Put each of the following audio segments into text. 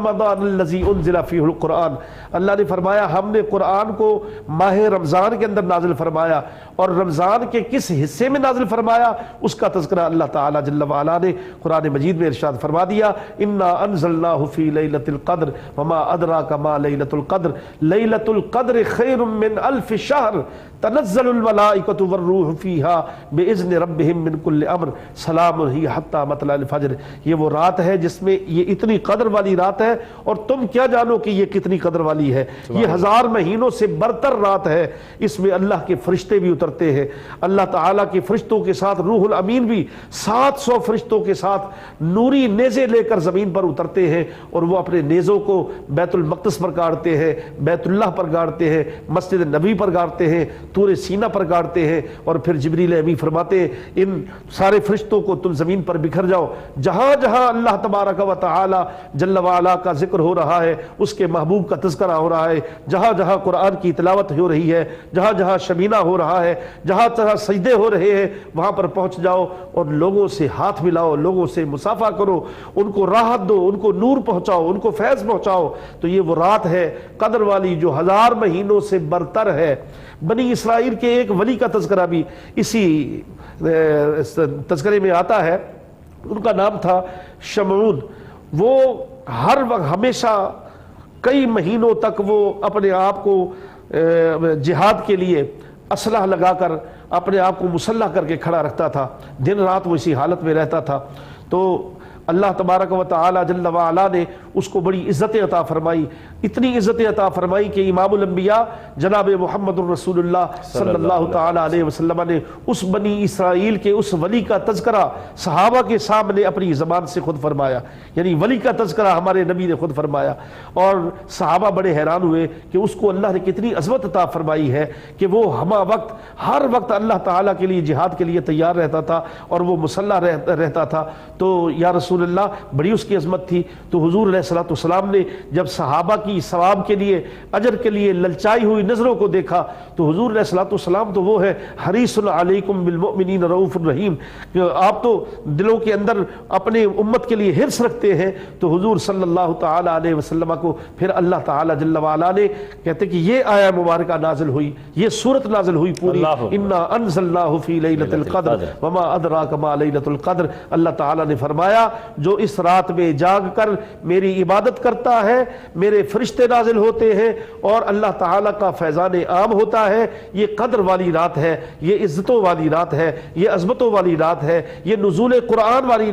رمضان الذی انزل فیہ القرآن، اللہ نے فرمایا ہم نے قرآن کو ماہ رمضان کے اندر نازل فرمایا، اور رمضان کے کس حصے میں نازل فرمایا اس کا تذکرہ اللہ تعالیٰ جل وعلا نے قرآن مجید میں ارشاد فرما دیا، انا انزلناہ فی لیلۃ القدر وما ادراک ما لیلۃ القدر لیلۃ القدر خیر من الف شہر تنزل الملائکۃ والروح فیہا باذن ربہم من کل امر سلام ہی حتی مطلع الفجر۔ یہ وہ رات ہے جس میں یہ اتنی قدر والی رات ہے، اور تم کیا جانو کہ یہ کتنی قدر والی ہے، یہ 1000 مہینوں سے برتر رات ہے، اس میں اللہ کے فرشتے بھی اترتے ہیں، اللہ تعالیٰ کے فرشتوں کے ساتھ روح الامین بھی 700 فرشتوں کے ساتھ نوری نیزے لے کر زمین پر اترتے ہیں، اور وہ اپنے نیزوں کو بیت المقدس پر گاڑتے ہیں، بیت اللہ پر گاڑتے ہیں، مسجد نبی پر گاڑتے ہیں، طور سینہ پر گاڑتے ہیں، اور پھر جبریل امین فرماتے ہیں ان سارے فرشتوں کو تم زمین پر بکھر جاؤ، جہاں جہاں اللہ تبارک و تعالی جل وعلا کا ذکر ہو رہا ہے، اس کے محبوب کا تذکرہ ہو رہا ہے، جہاں جہاں قرآن کی تلاوت ہو رہی ہے، جہاں جہاں شمینہ ہو رہا ہے، جہاں جہاں سجدے ہو رہے ہیں، وہاں پر پہنچ جاؤ اور لوگوں سے ہاتھ ملاؤ، لوگوں سے مصافحہ کرو، ان کو راحت دو، ان کو نور پہنچاؤ، ان کو فیض پہنچاؤ۔ تو یہ وہ رات ہے قدر والی جو 1000 مہینوں سے برتر ہے۔ بنی اسرائیل کے ایک ولی کا تذکرہ بھی اسی تذکرے میں آتا ہے، ان کا نام تھا شمعون۔ وہ ہر وقت ہمیشہ کئی مہینوں تک وہ اپنے آپ کو جہاد کے لیے اسلحہ لگا کر اپنے آپ کو مسلح کر کے کھڑا رکھتا تھا، دن رات وہ اسی حالت میں رہتا تھا۔ تو اللہ تبارک و تعالی جل وعلا نے اس کو بڑی عزت عطا فرمائی، اتنی عزت عطا فرمائی کہ امام الانبیاء جناب محمد الرسول اللہ صلی اللہ تعالی علیہ وسلم نے اس بنی اسرائیل کے اس ولی کا تذکرہ صحابہ کے سامنے اپنی زبان سے خود فرمایا، یعنی ولی کا تذکرہ ہمارے نبی نے خود فرمایا، اور صحابہ بڑے حیران ہوئے کہ اس کو اللہ نے کتنی عظمت عطا فرمائی ہے کہ وہ ہمہ وقت ہر وقت اللہ تعالیٰ کے لیے جہاد کے لیے تیار رہتا تھا اور وہ مسلح رہتا تھا۔ تو یا رسول اللہ بڑی اس کی عظمت تھی۔ تو حضور علیہ الصلوۃ والسلام نے جب صحابہ کی ثواب کے لیے اجر کے لیے للچائی ہوئی نظروں کو دیکھا تو حضور علیہ الصلوۃ والسلام تو وہ ہے حریص علیکم بالمؤمنین رؤوف الرحیم، آپ تو دلوں کے اندر اپنے امت کے لیے حرص رکھتے ہیں۔ تو حضور صلی اللہ تعالی علیہ وسلم کو پھر اللہ تعالی جل وعلا نے کہتے کہ یہ آیہ مبارکہ نازل ہوئی، یہ سورت نازل ہوئی پوری، انا انزلناہ فی لیلۃ القدر وما ادراک ما لیلۃ القدر۔ اللہ تعالی نے فرمایا جو اس رات میں جاگ کر میری عبادت کرتا ہے میرے فرشتے نازل ہوتے ہیں اور اللہ تعالیٰ کا فیضان عام ہوتا ہے، یہ قدر والی رات ہے، یہ عزتوں والی رات ہے، یہ عظمتوں والی رات ہے، یہ نزول قرآن والی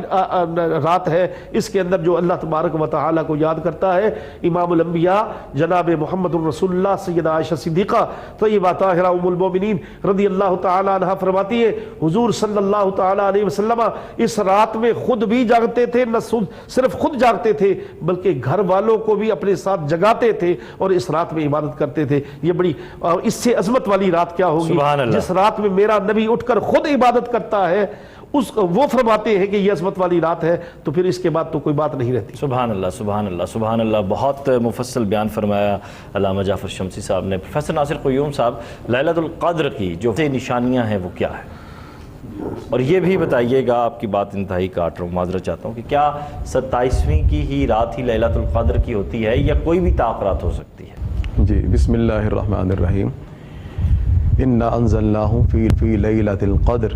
رات ہے۔ اس کے اندر جو اللہ تبارک و تعالیٰ کو یاد کرتا ہے، امام الانبیاء جناب محمد الرسول اللہ سیدہ عائشہ صدیقہ طیبہ طاہرہ ام المومنین رضی اللہ تعالیٰ عنہ فرماتی ہے حضور صلی اللہ تعالیٰ علیہ وسلم اس رات میں خود بھی جاگتے تھے، نہ صرف خود جاگتے تھے بلکہ گھر والوں کو بھی اپنے ساتھ جگاتے تھے اور اس رات میں عبادت کرتے تھے۔ یہ بڑی اس سے عظمت والی رات کیا ہوگی جس رات میں میرا نبی اٹھ کر خود عبادت کرتا ہے، وہ فرماتے ہیں کہ یہ عظمت والی رات ہے، تو پھر اس کے بعد تو کوئی بات نہیں رہتی۔ سبحان اللہ سبحان اللہ سبحان اللہ، بہت مفصل بیان فرمایا علامہ جعفر شمسی صاحب نے۔ پروفیسر ناصر قیوم صاحب، لیلۃ القدر کی جو نشانیاں ہیں وہ کیا ہے؟ اور یہ بھی بتائیے گا، آپ کی بات انتہائی کاٹ رہا ہوں، معذرت چاہتا ہوں، کہ کیا 27ویں کی ہی رات ہی لیلۃ القدر کی ہوتی ہے یا کوئی بھی رات ہو سکتی ہے؟ جی، بسم اللہ الرحمن الرحیم۔ انا انزلناہ فی لیلۃ القدر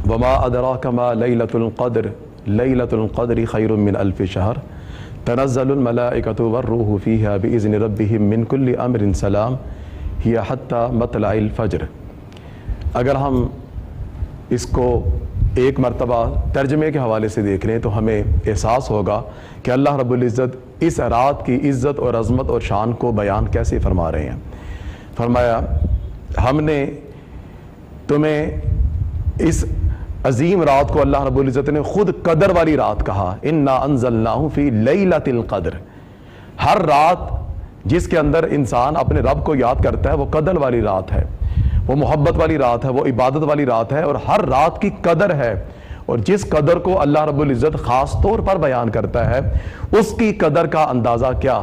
وما ادراک ما لیلۃ القدر لیلۃ القدر خیر من الف شہر تنزل الملائکۃ والروح فیہا باذن ربہم من کل امر سلام ہی حتی مطلع الفجر۔ اگر ہم اس کو ایک مرتبہ ترجمے کے حوالے سے دیکھ رہے ہیں تو ہمیں احساس ہوگا کہ اللہ رب العزت اس رات کی عزت اور عظمت اور شان کو بیان کیسے فرما رہے ہیں۔ فرمایا ہم نے تمہیں اس عظیم رات کو اللہ رب العزت نے خود قدر والی رات کہا، انا انزلناہ فی لیلۃ القدر۔ ہر رات جس کے اندر انسان اپنے رب کو یاد کرتا ہے وہ قدر والی رات ہے، وہ محبت والی رات ہے، وہ عبادت والی رات ہے، اور ہر رات کی قدر ہے، اور جس قدر کو اللہ رب العزت خاص طور پر بیان کرتا ہے اس کی قدر کا اندازہ کیا۔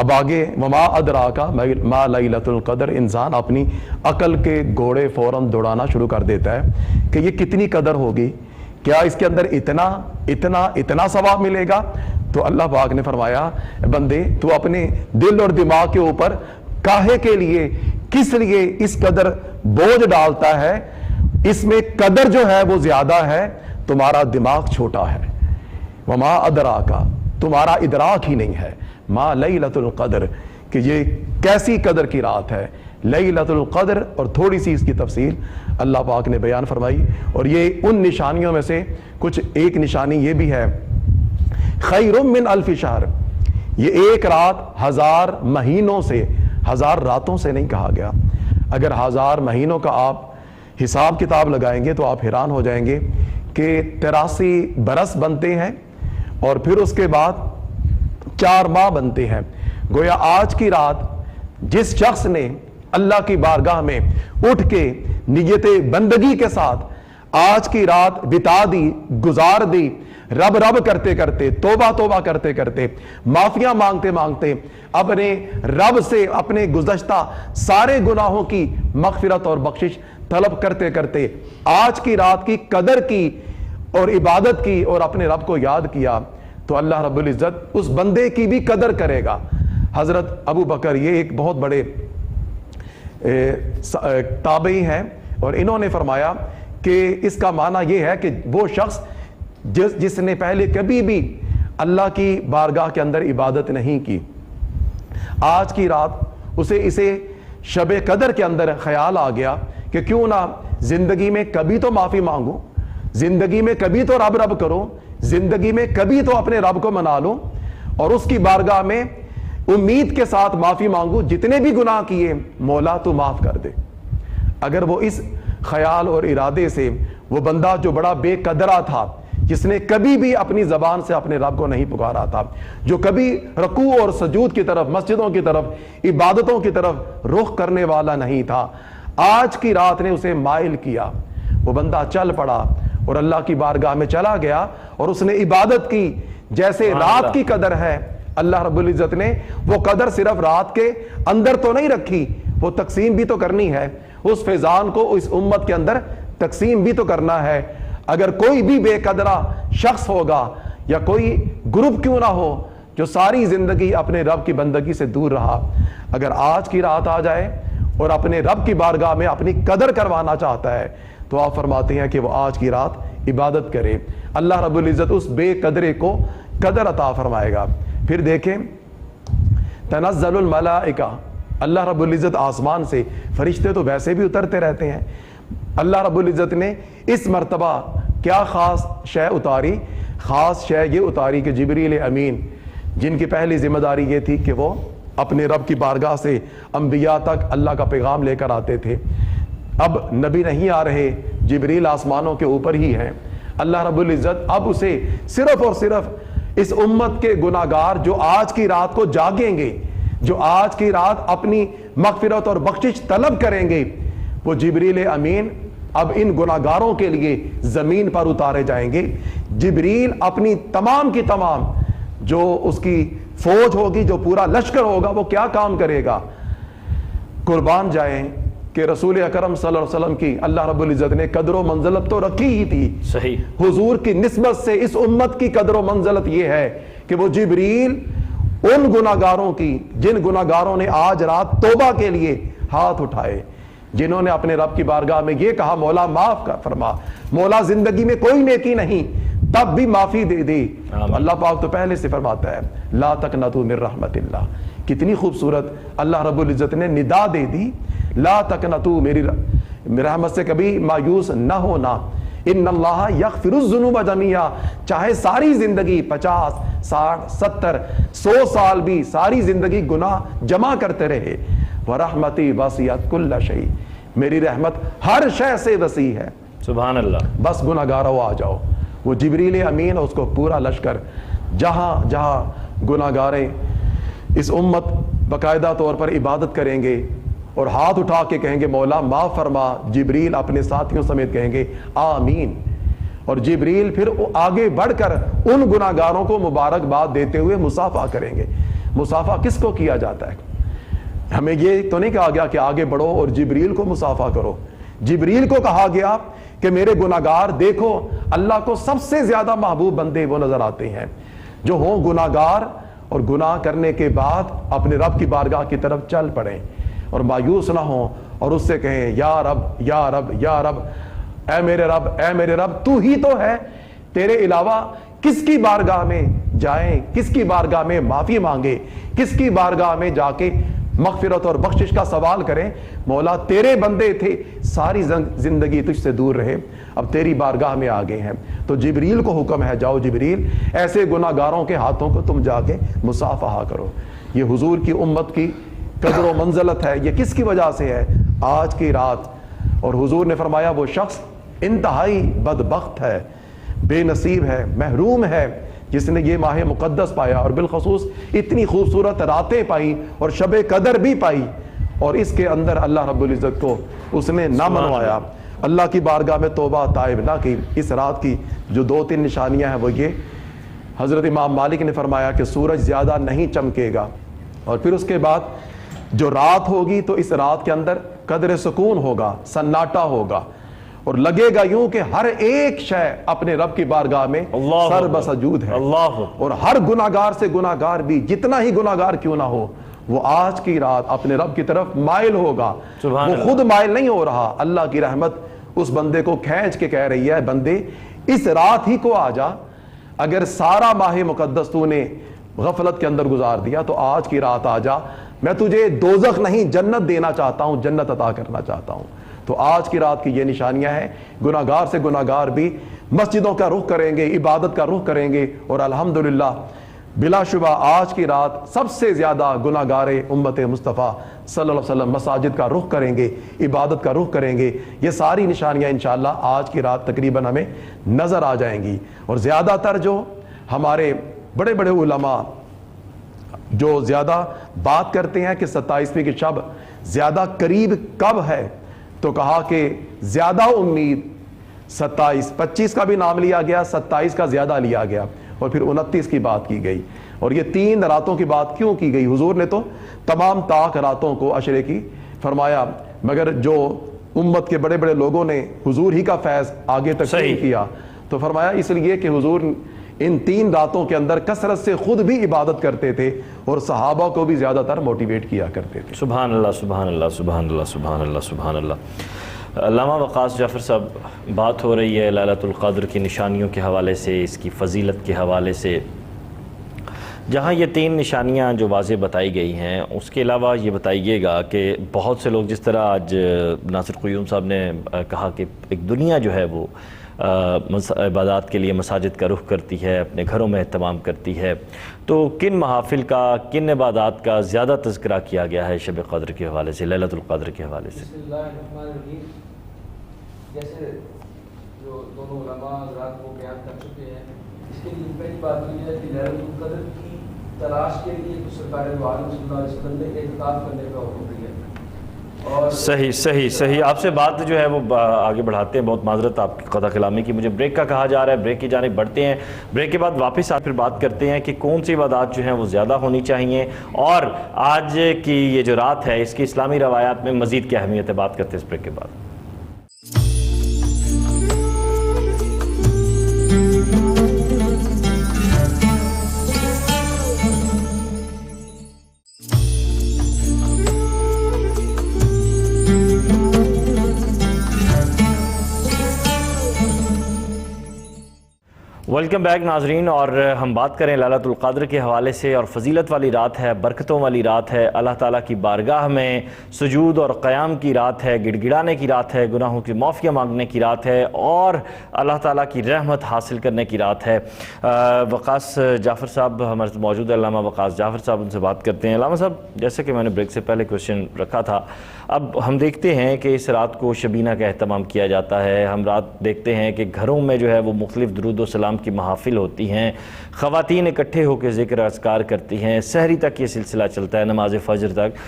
اب آگے وما ادراک ما لیلۃ القدر، انسان اپنی عقل کے گھوڑے فوراً دوڑانا شروع کر دیتا ہے کہ یہ کتنی قدر ہوگی، کیا اس کے اندر اتنا ثواب ملے گا؟ تو اللہ پاک نے فرمایا بندے تو اپنے دل اور دماغ کے اوپر کاہے کے لیے کس لیے اس قدر بوجھ ڈالتا ہے؟ اس میں قدر جو ہے وہ زیادہ ہے، تمہارا دماغ چھوٹا ہے۔ وما ادراکا، تمہارا ادراک ہی نہیں ہے، ما لیلۃ القدر، کہ یہ کیسی قدر کی رات ہے لیلۃ القدر۔ اور تھوڑی سی اس کی تفصیل اللہ پاک نے بیان فرمائی، اور یہ ان نشانیوں میں سے کچھ ایک نشانی یہ بھی ہے، خیر من الف شہر، یہ ایک رات 1000 مہینوں سے، 1000 راتوں سے نہیں کہا گیا۔ اگر 1000 مہینوں کا آپ حساب کتاب لگائیں گے تو آپ حیران ہو جائیں گے کہ 83 برس بنتے ہیں، اور پھر اس کے بعد 4 ماہ بنتے ہیں۔ گویا آج کی رات جس شخص نے اللہ کی بارگاہ میں اٹھ کے نیت بندگی کے ساتھ آج کی رات بتا دی، گزار دی، رب رب کرتے کرتے، توبہ توبہ کرتے کرتے، معافیاں مانگتے مانگتے، اپنے رب سے اپنے گزشتہ سارے گناہوں کی مغفرت اور بخشش طلب کرتے کرتے آج کی رات کی قدر کی اور عبادت کی اور اپنے رب کو یاد کیا، تو اللہ رب العزت اس بندے کی بھی قدر کرے گا۔ حضرت ابو بکر یہ ایک بہت بڑے تابعی ہیں، اور انہوں نے فرمایا کہ اس کا معنی یہ ہے کہ وہ شخص جس نے پہلے کبھی بھی اللہ کی بارگاہ کے اندر عبادت نہیں کی، آج کی رات اسے شب قدر کے اندر خیال آ گیا کہ کیوں نہ زندگی میں کبھی تو معافی مانگوں، زندگی میں کبھی تو رب رب کرو، زندگی میں کبھی تو اپنے رب کو منا لوں، اور اس کی بارگاہ میں امید کے ساتھ معافی مانگوں، جتنے بھی گناہ کیے مولا تو معاف کر دے۔ اگر وہ اس خیال اور ارادے سے، وہ بندہ جو بڑا بے قدرہ تھا، جس نے کبھی بھی اپنی زبان سے اپنے رب کو نہیں پکارا تھا، جو کبھی رکوع اور سجود کی طرف، مسجدوں کی طرف، عبادتوں کی طرف رخ کرنے والا نہیں تھا، آج کی رات نے اسے مائل کیا۔ وہ بندہ چل پڑا اور اللہ کی بارگاہ میں چلا گیا، اور اس نے عبادت کی جیسے رات کی قدر ہے۔ اللہ رب العزت نے وہ قدر صرف رات کے اندر تو نہیں رکھی، وہ تقسیم بھی تو کرنی ہے، اس فیضان کو اس امت کے اندر تقسیم بھی تو کرنا ہے۔ اگر کوئی بھی بے قدرہ شخص ہوگا یا کوئی گروپ کیوں نہ ہو جو ساری زندگی اپنے رب کی بندگی سے دور رہا، اگر آج کی رات آ جائے اور اپنے رب کی بارگاہ میں اپنی قدر کروانا چاہتا ہے تو آپ فرماتے ہیں کہ وہ آج کی رات عبادت کرے، اللہ رب العزت اس بے قدرے کو قدر عطا فرمائے گا۔ پھر دیکھیں تنزل الملائکہ، اللہ رب العزت آسمان سے، فرشتے تو ویسے بھی اترتے رہتے ہیں، اللہ رب العزت نے اس مرتبہ کیا خاص شے اتاری؟ خاص شے یہ اتاری کہ جبریل امین، جن کی پہلی ذمہ داری یہ تھی کہ وہ اپنے رب کی بارگاہ سے انبیاء تک اللہ کا پیغام لے کر آتے تھے، اب نبی نہیں آ رہے، جبریل آسمانوں کے اوپر ہی ہیں۔ اللہ رب العزت اب اسے صرف اور صرف اس امت کے گناہگار جو آج کی رات کو جاگیں گے، جو آج کی رات اپنی مغفرت اور بخشش طلب کریں گے، وہ جبریل امین اب ان گناہگاروں کے لیے زمین پر اتارے جائیں گے۔ جبریل اپنی تمام کی تمام جو اس کی فوج ہوگی، جو پورا لشکر ہوگا، وہ کیا کام کرے گا؟ قربان جائیں کہ رسول اکرم صلی اللہ علیہ وسلم کی اللہ رب العزت نے قدر و منزلت تو رکھی ہی تھی، صحیح، حضور کی نسبت سے اس امت کی قدر و منزلت یہ ہے کہ وہ جبریل ان گناہگاروں کی، جن گناہگاروں نے آج رات توبہ کے لیے ہاتھ اٹھائے، جنہوں نے اپنے رب کی بارگاہ میں یہ کہا مولا معاف فرما، مولا زندگی میں کوئی نیکی نہیں تب بھی معافی دے دے، اللہ پاک تو پہلے سے فرماتا ہے لا تقنطوا من رحمت اللہ۔ کتنی خوبصورت اللہ رب العزت نے ندا دے دی، لا تقنطوا میری رحمت سے کبھی مایوس نہ ہونا، ان اللہ یغفر الذنوب جميعا، چاہے ساری زندگی 50 60 70 100 سال بھی ساری زندگی گناہ جمع کرتے رہے، ورحمتی وسعت کل شیء، میری رحمت ہر شے سے وسیع ہے، سبحان اللہ، بس گناہگاروں آ جاؤ۔ وہ جبریل امین اس کو پورا لشکر، جہاں جہاں گناہگاریں اس امت باقاعدہ طور پر عبادت کریں گے اور ہاتھ اٹھا کے کہیں گے مولا معاف فرما، جبریل اپنے ساتھیوں سمیت کہیں گے آمین، اور جبریل پھر آگے بڑھ کر ان گناہگاروں کو مبارکباد دیتے ہوئے مصافحہ کریں گے۔ مصافحہ کس کو کیا جاتا ہے؟ ہمیں یہ تو نہیں کہا گیا کہ آگے بڑھو اور جبریل کو مصافحہ کرو، جبریل کو کہا گیا کہ میرے گناہگار دیکھو، اللہ کو سب سے زیادہ محبوب بندے وہ نظر آتے ہیں جو ہوں گناہگار اور گناہ کرنے کے بعد اپنے رب کی بارگاہ کی طرف چل پڑیں اور مایوس نہ ہوں اور اس سے کہیں یا رب یا رب یا رب، اے میرے رب تو ہی تو ہے، تیرے علاوہ کس کی بارگاہ میں جائیں، کس کی بارگاہ میں معافی مانگے، کس کی بارگاہ میں جا کے مغفرت اور بخشش کا سوال کریں۔ مولا تیرے بندے تھے، ساری زندگی تجھ سے دور رہے، اب تیری بارگاہ میں آ گئے ہیں، تو جبریل کو حکم ہے جاؤ جبریل ایسے گناہ گاروں کے ہاتھوں کو تم جا کے مصافحہ کرو۔ یہ حضور کی امت کی قدر و منزلت ہے، یہ کس کی وجہ سے ہے؟ آج کی رات۔ اور حضور نے فرمایا وہ شخص انتہائی بدبخت ہے، بے نصیب ہے، محروم ہے جس نے یہ ماہ مقدس پایا اور بالخصوص اتنی خوبصورت راتیں پائی اور شب قدر بھی پائی، اور اس کے اندر اللہ رب العزت کو اس نے نہ منوایا، اللہ کی بارگاہ میں توبہ تائب نہ کی۔ اس رات کی جو 2-3 نشانیاں ہیں وہ یہ، حضرت امام مالک نے فرمایا کہ سورج زیادہ نہیں چمکے گا، اور پھر اس کے بعد جو رات ہوگی تو اس رات کے اندر قدر سکون ہوگا، سناٹا ہوگا، اور لگے گا یوں کہ ہر ایک شے اپنے رب کی بارگاہ میں سر بسجود ہے، اور ہر گناہگار سے گناہگار بھی جتنا ہی گناہگار کیوں نہ ہو وہ آج کی رات اپنے رب کی طرف مائل ہوگا۔ وہ خود مائل نہیں ہو رہا، اللہ کی رحمت اس بندے کو کھینچ کے کہہ رہی ہے بندے اس رات ہی کو آ جا، اگر سارا ماہ مقدس تو نے غفلت کے اندر گزار دیا تو آج کی رات آ جا، میں تجھے دوزخ نہیں جنت دینا چاہتا ہوں، جنت عطا کرنا چاہتا ہوں۔ تو آج کی رات کی یہ نشانیاں ہیں، گناہگار سے گناہگار بھی مسجدوں کا رخ کریں گے، عبادت کا رخ کریں گے، اور الحمدللہ بلا شبہ آج کی رات سب سے زیادہ گناہگار امت مصطفیٰ صلی اللہ علیہ وسلم مساجد کا رخ کریں گے، عبادت کا رخ کریں گے۔ یہ ساری نشانیاں انشاءاللہ آج کی رات تقریباً ہمیں نظر آ جائیں گی، اور زیادہ تر جو ہمارے بڑے بڑے علماء جو زیادہ بات کرتے ہیں کہ 27ویں کی شب زیادہ قریب کب ہے، تو کہا کہ زیادہ امید 27، 25 کا بھی نام لیا گیا، 27 کا زیادہ لیا گیا، اور پھر 29 کی بات کی گئی۔ اور یہ 3 راتوں کی بات کیوں کی گئی؟ حضور نے تو تمام طاق راتوں کو عشرے کی فرمایا، مگر جو امت کے بڑے بڑے لوگوں نے حضور ہی کا فیض آگے تک نہیں کیا، تو فرمایا اس لیے کہ حضور ان 3 راتوں کے اندر کثرت سے خود بھی عبادت کرتے تھے اور صحابہ کو بھی زیادہ تر موٹیویٹ کیا کرتے تھے۔ سبحان اللہ سبحان اللہ سبحان اللہ سبحان اللہ سبحان اللہ۔ علامہ وقاص جعفر صاحب، بات ہو رہی ہے لیلۃ القدر کی نشانیوں کے حوالے سے، اس کی فضیلت کے حوالے سے، جہاں یہ 3 نشانیاں جو واضح بتائی گئی ہیں، اس کے علاوہ یہ بتائیے گا کہ بہت سے لوگ، جس طرح آج ناصر قیوم صاحب نے کہا کہ ایک دنیا جو ہے وہ عبادات کے لیے مساجد کا رخ کرتی ہے، اپنے گھروں میں اہتمام کرتی ہے، تو کن محافل کا، کن عبادات کا زیادہ تذکرہ کیا گیا ہے شب قدر کے حوالے سے، لیلۃ القدر کے حوالے سے؟ بسم اللہ الرحمن الرحیم۔ جیسے جو دونوں علماء حضرات کو بیان کر چکے ہیں، اس کے لیے پہلی بات یہ ہے کہ لیلۃ القدر کی تلاش کے لیے تو سرکار دو عالم صلی اللہ علیہ وسلم نے اعتکاف کرنے کا حکم دیا۔ صحیح آپ سے بات جو ہے وہ آگے بڑھاتے ہیں، بہت معذرت آپ کی قطع کلامی کی، مجھے بریک کا کہا جا رہا ہے، بریک کی جانب بڑھتے ہیں، بریک کے بعد واپس پھر بات کرتے ہیں کہ کون سی عبادات جو ہیں وہ زیادہ ہونی چاہیے، اور آج کی یہ جو رات ہے اس کی اسلامی روایات میں مزید کیا اہمیت ہے، بات کرتے ہیں اس بریک کے بعد۔ ویلکم بیک ناظرین، اور ہم بات کریں لیلۃ القدر کے حوالے سے، اور فضیلت والی رات ہے، برکتوں والی رات ہے، اللہ تعالیٰ کی بارگاہ میں سجود اور قیام کی رات ہے، گڑ گڑانے کی رات ہے، گناہوں کی معافی مانگنے کی رات ہے، اور اللہ تعالیٰ کی رحمت حاصل کرنے کی رات ہے۔ وقاص جعفر صاحب ہمارے موجود ہے، علامہ وقاص جعفر صاحب، ان سے بات کرتے ہیں۔ علامہ صاحب، جیسے کہ میں نے بریک سے پہلے کویشچن رکھا تھا، اب ہم دیکھتے ہیں کہ اس رات کو شبینہ کا اہتمام کیا جاتا ہے، ہم رات دیکھتے ہیں کہ گھروں میں جو ہے وہ مختلف درود و سلام کی محافل ہوتی ہیں، خواتین اکٹھے ہو کے ذکر اذکار کرتی ہیں، سحری تک یہ سلسلہ چلتا ہے، نماز فجر تک۔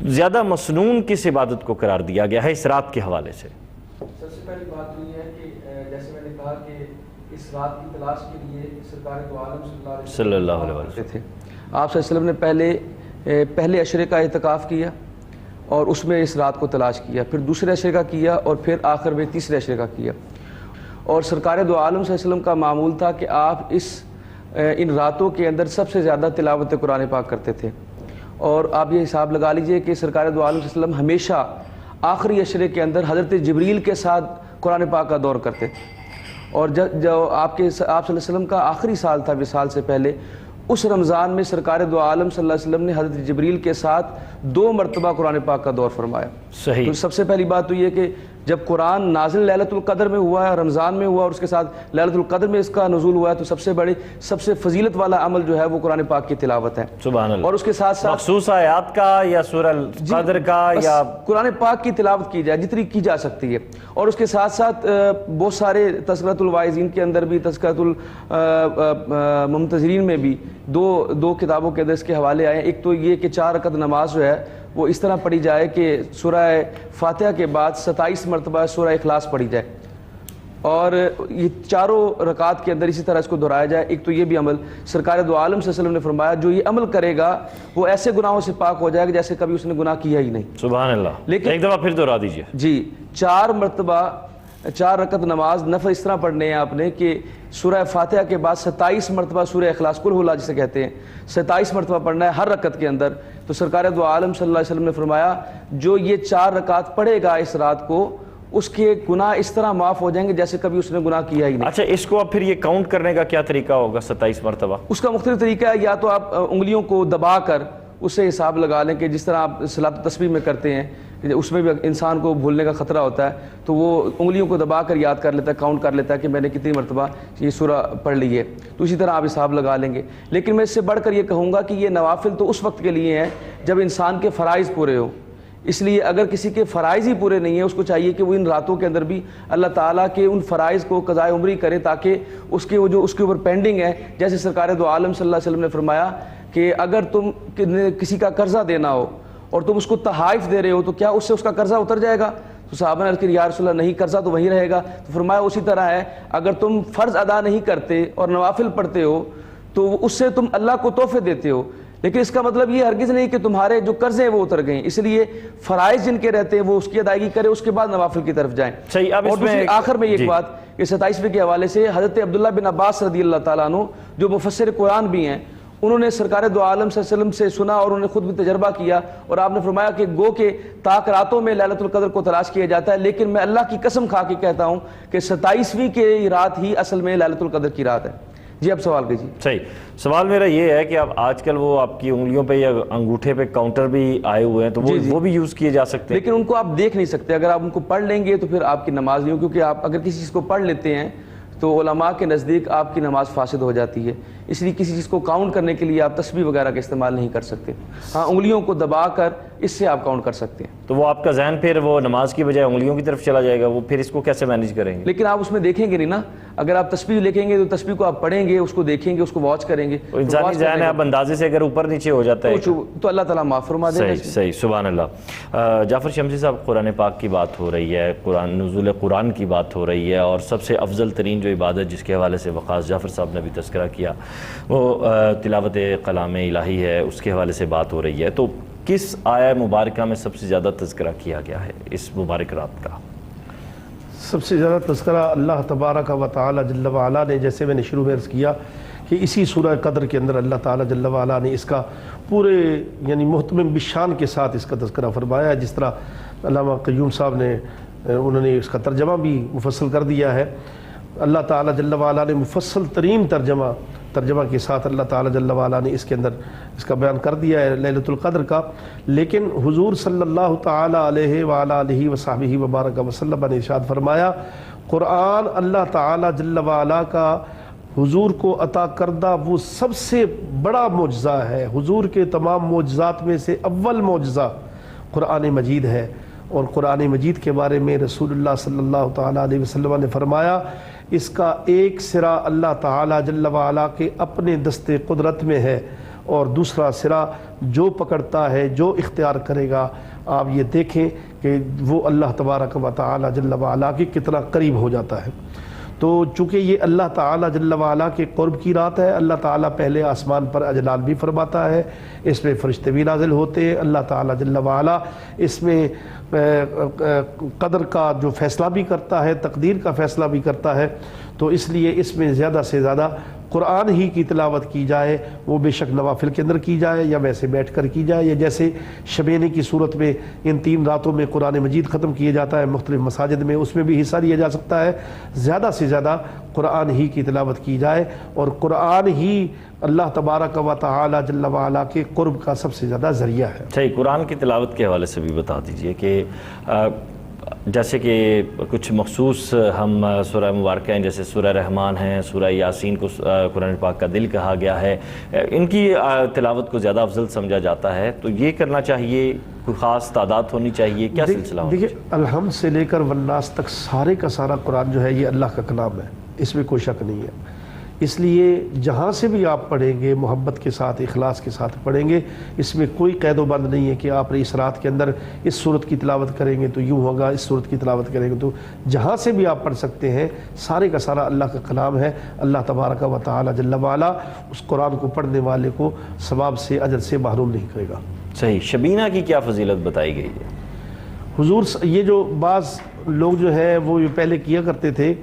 زیادہ مسنون کس عبادت کو قرار دیا گیا ہے اس رات کے حوالے سے؟ سب سے پہلی بات تو یہ ہے کہ جیسے میں نے کہا کہ اس رات کی تلاش کے لیے سرکار دو عالم صلی اللہ علیہ وسلم تھے، آپ صلی اللہ علیہ وسلم نے پہلے عشرے کا اعتکاف کیا اور اس میں اس رات کو تلاش کیا، پھر دوسرے عشرے کا کیا، اور پھر آخر میں تیسرے عشرے کا کیا۔ اور سرکار دو عالم صلی اللہ علیہ وسلم کا معمول تھا کہ آپ اس ان راتوں کے اندر سب سے زیادہ تلاوت قرآن پاک کرتے تھے، اور آپ یہ حساب لگا لیجئے کہ سرکار دو عالم صلی اللہ علیہ وسلم ہمیشہ آخری عشرے کے اندر حضرت جبریل کے ساتھ قرآن پاک کا دور کرتے تھے، اور جو آپ صلی اللہ علیہ وسلم کا آخری سال تھا وصال سے پہلے، اس رمضان میں سرکار دو عالم صلی اللہ علیہ وسلم نے حضرت جبریل کے ساتھ 2 مرتبہ قرآن پاک کا دور فرمایا۔ صحیح۔ تو سب سے پہلی بات تو یہ کہ جب قرآن نازل لیلۃ القدر میں ہوا ہے، رمضان میں ہوا، اور اس کے ساتھ لیلۃ القدر میں اس کا نزول ہوا ہے، تو سب سے فضیلت والا عمل جو ہے وہ قرآن پاک کی تلاوت ہے۔ سبحان اللہ۔ اور اس کے ساتھ ساتھ مخصوص آیات کا یا سورہ القدر کا یا قرآن پاک کی تلاوت کی جائے جتنی کی جا سکتی ہے، اور اس کے ساتھ ساتھ بہت سارے تذکرۃ الواعظین کے اندر بھی، تذکرۃ الممتظرین میں بھی دو کتابوں کے اندر اس کے حوالے آئے ہیں۔ ایک تو یہ کہ 4 رکعت نماز جو ہے وہ اس طرح پڑھی جائے کہ سورہ فاتحہ کے بعد 27 مرتبہ سورہ اخلاص پڑھی جائے، اور یہ 4 رکعات کے اندر اسی طرح اس کو دہرایا جائے۔ ایک تو یہ بھی عمل سرکار دو عالم صلی اللہ علیہ وسلم نے فرمایا جو یہ عمل کرے گا وہ ایسے گناہوں سے پاک ہو جائے گا جیسے کبھی اس نے گناہ کیا ہی نہیں۔ سبحان اللہ۔ لیکن ایک دفعہ پھر دہرا دیجیے۔ جی، 4 مرتبہ 4 رکعت نماز نفل اس طرح پڑھنے ہیں آپ نے کہ سورہ فاتحہ کے بعد 27 مرتبہ سورہ اخلاص قل اللہ جسے کہتے ہیں 27 مرتبہ پڑھنا ہے ہر رکعت کے اندر۔ تو سرکار دو عالم صلی اللہ علیہ وسلم نے فرمایا جو یہ 4 رکعت پڑھے گا اس رات کو، اس کے گناہ اس طرح معاف ہو جائیں گے جیسے کبھی اس نے گناہ کیا ہی نہیں۔ اچھا، اس کو اب پھر یہ کاؤنٹ کرنے کا کیا طریقہ ہوگا 27 مرتبہ؟ اس کا مختلف طریقہ ہے، یا تو آپ انگلیوں کو دبا کر اس سے حساب لگا لیں کہ جس طرح آپ صلاۃ تسبیح میں کرتے ہیں، اس میں بھی انسان کو بھولنے کا خطرہ ہوتا ہے، تو وہ انگلیوں کو دبا کر یاد کر لیتا ہے، کاؤنٹ کر لیتا ہے کہ میں نے کتنی مرتبہ یہ سورہ پڑھ لی ہے، تو اسی طرح آپ حساب لگا لیں گے۔ لیکن میں اس سے بڑھ کر یہ کہوں گا کہ یہ نوافل تو اس وقت کے لیے ہیں جب انسان کے فرائض پورے ہوں، اس لیے اگر کسی کے فرائض ہی پورے نہیں ہیں اس کو چاہیے کہ وہ ان راتوں کے اندر بھی اللہ تعالیٰ کے ان فرائض کو قضائے عمری کرے، تاکہ اس کے جو اس کے اوپر پینڈنگ ہے، جیسے سرکار دو عالم صلی اللہ علیہ وسلم نے فرمایا کہ اگر تم کسی کا قرضہ دینا ہو اور تم اس کو تحائف دے رہے ہو تو کیا اس سے اس کا قرضہ اتر جائے گا؟ تو صحابہ نے عرض کیا یا رسول اللہ نہیں، قرضہ تو وہیں رہے گا۔ تو فرمایا اسی طرح ہے، اگر تم فرض ادا نہیں کرتے اور نوافل پڑھتے ہو تو اس سے تم اللہ کو تحفے دیتے ہو، لیکن اس کا مطلب یہ ہرگز نہیں کہ تمہارے جو قرضے ہیں وہ اتر گئے، اس لیے فرائض جن کے رہتے ہیں وہ اس کی ادائیگی کرے، اس کے بعد نوافل کی طرف جائیں۔ صحیح۔ اب اور اس میں آخر میں ایک بات کہ 27ویں کے حوالے سے حضرت عبداللہ بن عباس رضی اللہ تعالیٰ عنہ جو مفسر قرآن بھی ہیں، انہوں نے سرکار دو عالم صلی اللہ علیہ وسلم سے سنا اور انہوں نے خود بھی تجربہ کیا، اور آپ نے فرمایا کہ گو کے طاق راتوں میں لیلۃ القدر کو تلاش کیا جاتا ہے، لیکن میں اللہ کی قسم کھا کے کہتا ہوں کہ 27ویں کی رات ہی اصل میں لیلۃ القدر کی رات ہے۔ جی اب سوال کیجیے۔ صحیح۔ سوال میرا یہ ہے کہ اب آج کل وہ آپ کی انگلیوں پہ یا انگوٹھے پہ کاؤنٹر بھی آئے ہوئے ہیں، تو وہ بھی یوز کیے جا سکتے ہیں، لیکن ان کو آپ دیکھ نہیں سکتے، اگر آپ ان کو پڑھ لیں گے تو پھر آپ کی نماز نہیں ہو، کیونکہ آپ اگر کسی چیز کو پڑھ لیتے ہیں تو علماء کے نزدیک آپ کی نماز فاسد ہو جاتی ہے، اس لیے کسی چیز کو کاؤنٹ کرنے کے لیے آپ تسبیح وغیرہ کا استعمال نہیں کر سکتے، ہاں انگلیوں کو دبا کر اس سے آپ کاؤنٹ کر سکتے ہیں۔ تو وہ آپ کا ذہن پھر وہ نماز کی بجائے انگلیوں کی طرف چلا جائے گا، وہ پھر اس کو کیسے مینیج کریں گے؟ لیکن آپ اس میں دیکھیں گے نہیں نا، اگر آپ تسبیح لکھیں گے تو تسبیح کو آپ پڑھیں گے، اس کو دیکھیں گے، اس کو واچ کریں گے، انسانی ذہن ہے اب اندازے سے اگر اوپر نیچے ہو جاتا ہے تو اللہ تعالیٰ معاف فرما دے گا۔ صحیح۔ سبحان اللہ۔ جعفر شمسی صاحب، قرآن پاک کی بات ہو رہی ہے، نزول قرآن کی بات ہو رہی ہے، اور سب سے افضل ترین جو عبادت جس کے حوالے سے وقاص جعفر صاحب نے بھی تذکرہ کیا وہ تلاوت کلام الہی ہے، اس کے حوالے سے بات ہو رہی ہے، تو کس آیہ مبارکہ میں سب سے زیادہ تذکرہ کیا گیا ہے اس مبارک رات کا؟ سب سے زیادہ تذکرہ اللہ تبارک و تعالی جل وعلا نے، جیسے میں نے شروع میں عرض کیا کہ اسی سورہ قدر کے اندر اللہ تعالی جل وعلا نے اس کا پورے یعنی محتمم بشان کے ساتھ اس کا تذکرہ فرمایا ہے، جس طرح علامہ قیوم صاحب نے انہوں نے اس کا ترجمہ بھی مفصل کر دیا ہے۔ اللہ تعالی جل وعلا نے مفصل ترین ترجمہ کے ساتھ اللہ تعالی جل وعلا نے اس کے اندر اس کا بیان کر دیا ہے لیلۃ القدر کا، لیکن حضور صلی اللہ تعالی علیہ وعلی آلہ وصحبہ وبارک وسلم نے ارشاد فرمایا قرآن اللہ تعالی جل وعلا کا حضور کو عطا کردہ وہ سب سے بڑا معجزہ ہے، حضور کے تمام معجزات میں سے اول معجزہ قرآن مجید ہے، اور قرآن مجید کے بارے میں رسول اللہ صلی اللہ تعالی علیہ وسلم نے فرمایا اس کا ایک سرا اللہ تعالی جل وعلا کے اپنے دست قدرت میں ہے، اور دوسرا سرا جو پکڑتا ہے، جو اختیار کرے گا، آپ یہ دیکھیں کہ وہ اللہ تبارک و تعالی جل وعلا کے کتنا قریب ہو جاتا ہے۔ تو چونکہ یہ اللہ تعالی جل وعلا کے قرب کی رات ہے، اللہ تعالی پہلے آسمان پر اجلال بھی فرماتا ہے، اس میں فرشتے بھی نازل ہوتے ہیں، اللہ تعالی جل وعلا اس میں قدر کا جو فیصلہ بھی کرتا ہے، تقدیر کا فیصلہ بھی کرتا ہے، تو اس لیے اس میں زیادہ سے زیادہ قرآن ہی کی تلاوت کی جائے، وہ بے شک نوافل کے اندر کی جائے یا ویسے بیٹھ کر کی جائے، یا جیسے شبینے کی صورت میں ان 3 راتوں میں قرآن مجید ختم کیا جاتا ہے مختلف مساجد میں، اس میں بھی حصہ لیا جا سکتا ہے۔ زیادہ سے زیادہ قرآن ہی کی تلاوت کی جائے، اور قرآن ہی اللہ تبارک و تعالی جل وعلا کے قرب کا سب سے زیادہ ذریعہ ہے۔ صحیح، قرآن کی تلاوت کے حوالے سے بھی بتا دیجئے کہ جیسے کہ کچھ مخصوص ہم سورہ مبارکہ ہیں، جیسے سورہ رحمان ہیں، سورہ یاسین کو قرآن پاک کا دل کہا گیا ہے، ان کی تلاوت کو زیادہ افضل سمجھا جاتا ہے، تو یہ کرنا چاہیے؟ کوئی خاص تعداد ہونی چاہیے؟ کیا سلسلہ ہونا چاہیے؟ دیکھیے، الحمد سے لے کر والناس تک سارے کا سارا قرآن جو ہے یہ اللہ کا کلام ہے، اس میں کوئی شک نہیں ہے۔ اس لیے جہاں سے بھی آپ پڑھیں گے محبت کے ساتھ، اخلاص کے ساتھ پڑھیں گے، اس میں کوئی قید و بند نہیں ہے کہ آپ اس رات کے اندر اس صورت کی تلاوت کریں گے تو یوں ہوگا، اس صورت کی تلاوت کریں گے تو، جہاں سے بھی آپ پڑھ سکتے ہیں، سارے کا سارا اللہ کا کلام ہے۔ اللہ تبارک و تعالی جل وعلا اس قرآن کو پڑھنے والے کو ثواب سے، اجر سے محروم نہیں کرے گا۔ صحیح، شبینہ کی کیا فضیلت بتائی گئی ہے؟ حضور یہ جو بعض لوگ جو ہے وہ یہ پہلے کیا کرتے تھے،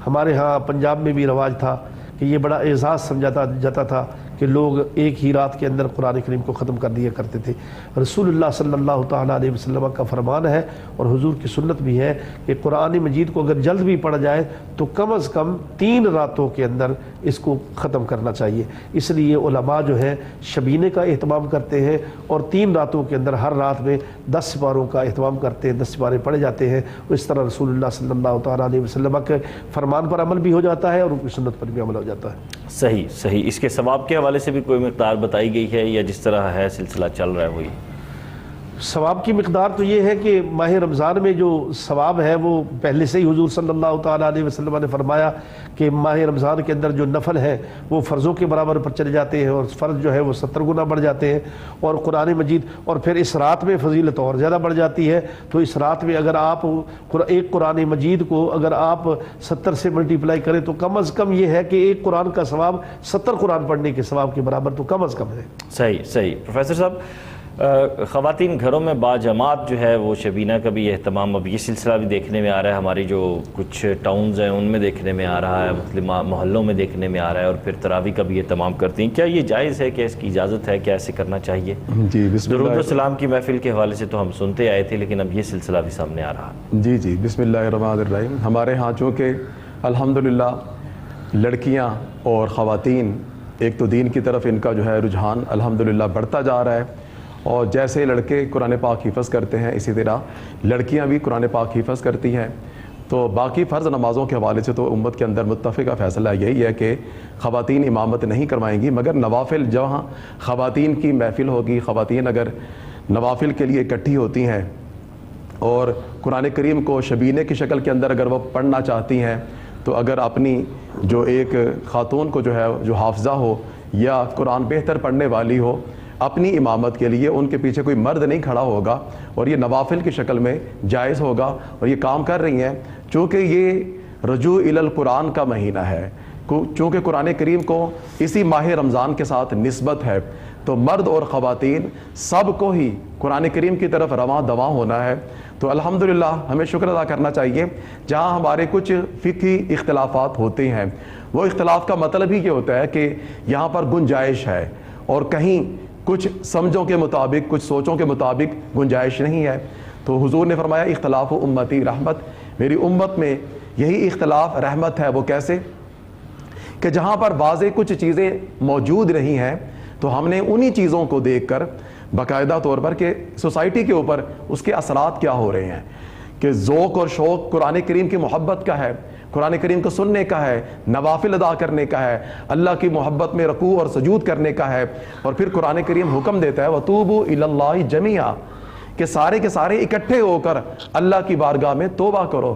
ہمارے ہاں پنجاب میں بھی رواج تھا کہ یہ بڑا اعزاز سمجھا جاتا تھا کہ لوگ ایک ہی رات کے اندر قرآن کریم کو ختم کر دیا کرتے تھے۔ رسول اللہ صلی اللہ تعالیٰ علیہ وسلم کا فرمان ہے اور حضور کی سنت بھی ہے کہ قرآن مجید کو اگر جلد بھی پڑھا جائے تو کم از کم 3 راتوں کے اندر اس کو ختم کرنا چاہیے۔ اس لیے علماء جو ہے شبینے کا اہتمام کرتے ہیں اور 3 راتوں کے اندر ہر رات میں 10 سپاروں کا اہتمام کرتے ہیں، 10 سپارے پڑھے جاتے ہیں۔ اس طرح رسول اللہ صلی اللہ تعالیٰ علیہ وسلم کے فرمان پر عمل بھی ہو جاتا ہے اور ان کی سنت پر بھی عمل ہو جاتا ہے۔ صحیح صحیح، اس کے ثواب کے حوالے سے بھی کوئی مقدار بتائی گئی ہے یا جس طرح ہے سلسلہ چل رہا ہے وہی؟ ثواب کی مقدار تو یہ ہے کہ ماہ رمضان میں جو ثواب ہے وہ پہلے سے ہی حضور صلی اللہ تعالیٰ علیہ وسلم نے فرمایا کہ ماہ رمضان کے اندر جو نفل ہیں وہ فرضوں کے برابر پر چلے جاتے ہیں، اور فرض جو ہے وہ 70 گنا بڑھ جاتے ہیں، اور قرآن مجید، اور پھر اس رات میں فضیلت اور زیادہ بڑھ جاتی ہے۔ تو اس رات میں اگر آپ ایک قرآن مجید کو اگر آپ 70 سے ملٹیپلائی کریں تو کم از کم یہ ہے کہ ایک قرآن کا ثواب 70 قرآن پڑھنے کے ثواب کے برابر تو کم از کم ہے۔ صحیح صحیح۔ پروفیسر صاحب، خواتین گھروں میں باجماعت جو ہے وہ شبینہ کا بھی اہتمام، اب یہ سلسلہ بھی دیکھنے میں آ رہا ہے، ہماری جو کچھ ٹاؤنز ہیں ان میں دیکھنے میں آ رہا ہے، مختلف محلوں میں دیکھنے میں آ رہا ہے، اور پھر تراویح کا بھی اہتمام کرتی ہیں۔ کیا یہ جائز ہے؟ کیا اس کی اجازت ہے؟ کیا ایسے کرنا چاہیے؟ جی، بسم درود اللہ۔ و سلام کی محفل کے حوالے سے تو ہم سنتے آئے تھے، لیکن اب یہ سلسلہ بھی سامنے آ رہا ہے۔ جی، بسم اللہ الرحمن الرحیم۔ ہمارے ہاں چونکہ الحمدللہ لڑکیاں اور خواتین ایک تو دین کی طرف ان کا جو ہے رجحان الحمدللہ بڑھتا جا رہا ہے، اور جیسے لڑکے قرآن پاک حفظ کرتے ہیں اسی طرح لڑکیاں بھی قرآن پاک حفظ کرتی ہیں۔ تو باقی فرض نمازوں کے حوالے سے تو امت کے اندر متفقہ فیصلہ یہی ہے کہ خواتین امامت نہیں کروائیں گی، مگر نوافل جہاں خواتین کی محفل ہوگی، خواتین اگر نوافل کے لیے اکٹھی ہوتی ہیں اور قرآن کریم کو شبینے کی شکل کے اندر اگر وہ پڑھنا چاہتی ہیں، تو اگر اپنی جو ایک خاتون کو جو ہے جو حافظہ ہو یا قرآن بہتر پڑھنے والی ہو، اپنی امامت کے لیے ان کے پیچھے کوئی مرد نہیں کھڑا ہوگا اور یہ نوافل کی شکل میں جائز ہوگا، اور یہ کام کر رہی ہیں۔ چونکہ یہ رجوع الی القرآن کا مہینہ ہے، چونکہ قرآن کریم کو اسی ماہ رمضان کے ساتھ نسبت ہے، تو مرد اور خواتین سب کو ہی قرآن کریم کی طرف رواں دواں ہونا ہے۔ تو الحمدللہ ہمیں شکر ادا کرنا چاہیے، جہاں ہمارے کچھ فقہی اختلافات ہوتے ہیں، وہ اختلاف کا مطلب ہی یہ ہوتا ہے کہ یہاں پر گنجائش ہے، اور کہیں کچھ سمجھوں کے مطابق، کچھ سوچوں کے مطابق گنجائش نہیں ہے۔ تو حضور نے فرمایا اختلاف امتی رحمت، میری امت میں یہی اختلاف رحمت ہے۔ وہ کیسے؟ کہ جہاں پر واضح کچھ چیزیں موجود نہیں ہیں تو ہم نے انہی چیزوں کو دیکھ کر باقاعدہ طور پر کہ سوسائٹی کے اوپر اس کے اثرات کیا ہو رہے ہیں، کہ ذوق اور شوق قرآن کریم کی محبت کا ہے، قرآن کریم کو سننے کا ہے، نوافل ادا کرنے کا ہے، اللہ کی محبت میں رکوع اور سجود کرنے کا ہے، اور پھر قرآن کریم حکم دیتا ہے وَتُوبُوا إِلَى اللَّهِ جَمِيعًا، کہ سارے کے سارے اکٹھے ہو کر اللہ کی بارگاہ میں توبہ کرو۔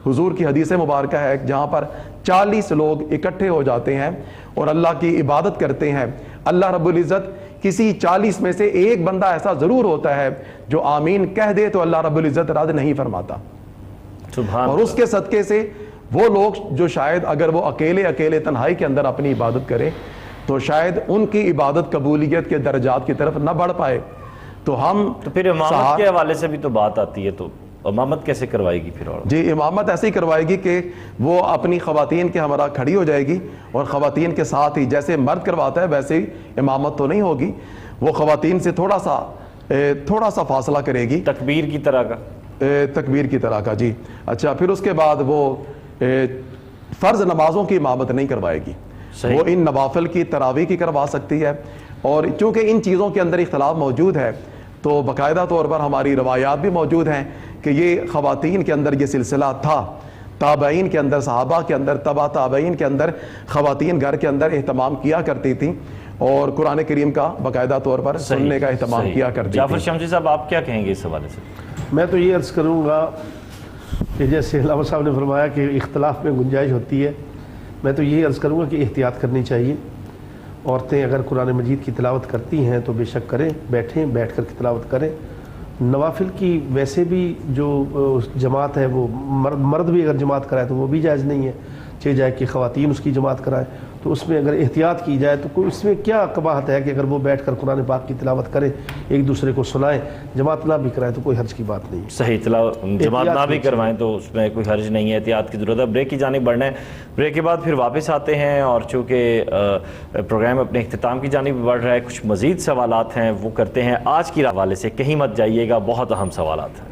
حضور کی حدیث مبارکہ ہے جہاں پر 40 لوگ اکٹھے ہو جاتے ہیں اور اللہ کی عبادت کرتے ہیں، اللہ رب العزت کسی 40 میں سے ایک بندہ ایسا ضرور ہوتا ہے جو آمین کہہ دے تو اللہ رب العزت رد نہیں فرماتا۔ اور اس کے صدقے سے وہ لوگ جو شاید اگر وہ اکیلے تنہائی کے اندر اپنی عبادت کرے تو شاید ان کی عبادت قبولیت کے درجات کی طرف نہ بڑھ پائے۔ تو ہم تو پھر امامت کے حوالے سے بھی تو بات آتی ہے، تو امامت کیسے کروائے گی پھر؟ اور جی امامت ایسے ہی کروائے گی کہ وہ اپنی خواتین کے ہمراہ کھڑی ہو جائے گی اور خواتین کے ساتھ ہی جیسے مرد کرواتا ہے ویسے ہی امامت تو نہیں ہوگی، وہ خواتین سے تھوڑا سا فاصلہ کرے گی، تکبیر کی طرح کا، تکبیر کی طرح کا جی۔ اچھا پھر اس کے بعد وہ فرض نمازوں کی امامت نہیں کروائے گی، وہ ان نوافل کی تراویح کی کروا سکتی ہے، اور چونکہ ان چیزوں کے اندر اختلاف موجود ہے تو باقاعدہ طور پر ہماری روایات بھی موجود ہیں کہ یہ خواتین کے اندر یہ سلسلہ تھا، تابعین کے اندر، صحابہ کے اندر، تبع تابعین کے اندر خواتین گھر کے اندر اہتمام کیا کرتی تھیں اور قرآن کریم کا باقاعدہ طور پر سننے کا اہتمام کیا کرتی تھیں۔ جعفر شمسی صاحب آپ کیا کہیں گے اس حوالے سے؟ میں تو یہ عرض کروں گا کہ جیسے علامہ صاحب نے فرمایا کہ اختلاف میں گنجائش ہوتی ہے، میں تو یہ عرض کروں گا کہ احتیاط کرنی چاہیے۔ عورتیں اگر قرآن مجید کی تلاوت کرتی ہیں تو بے شک کریں، بیٹھ کر کی تلاوت کریں۔ نوافل کی ویسے بھی جو جماعت ہے وہ مرد بھی اگر جماعت کرائے تو وہ بھی جائز نہیں ہے، چاہے جائے کہ خواتین اس کی جماعت کرائیں، تو اس میں اگر احتیاط کی جائے تو کوئی اس میں کیا قباحت ہے کہ اگر وہ بیٹھ کر قرآن پاک کی تلاوت کریں، ایک دوسرے کو سنائیں، جماعت نہ بھی کرائیں تو کوئی حرج کی بات نہیں۔ صحیح، جماعت نہ بھی کروائیں تو اس میں کوئی حرج نہیں ہے، احتیاط کی ضرورت ہے۔ بریک کی جانب بڑھنا ہے، بریک کے بعد پھر واپس آتے ہیں، اور چونکہ پروگرام اپنے اختتام کی جانب بڑھ رہا ہے، کچھ مزید سوالات ہیں وہ کرتے ہیں آج کی حوالے سے، کہیں مت جائیے گا، بہت اہم سوالات ہیں۔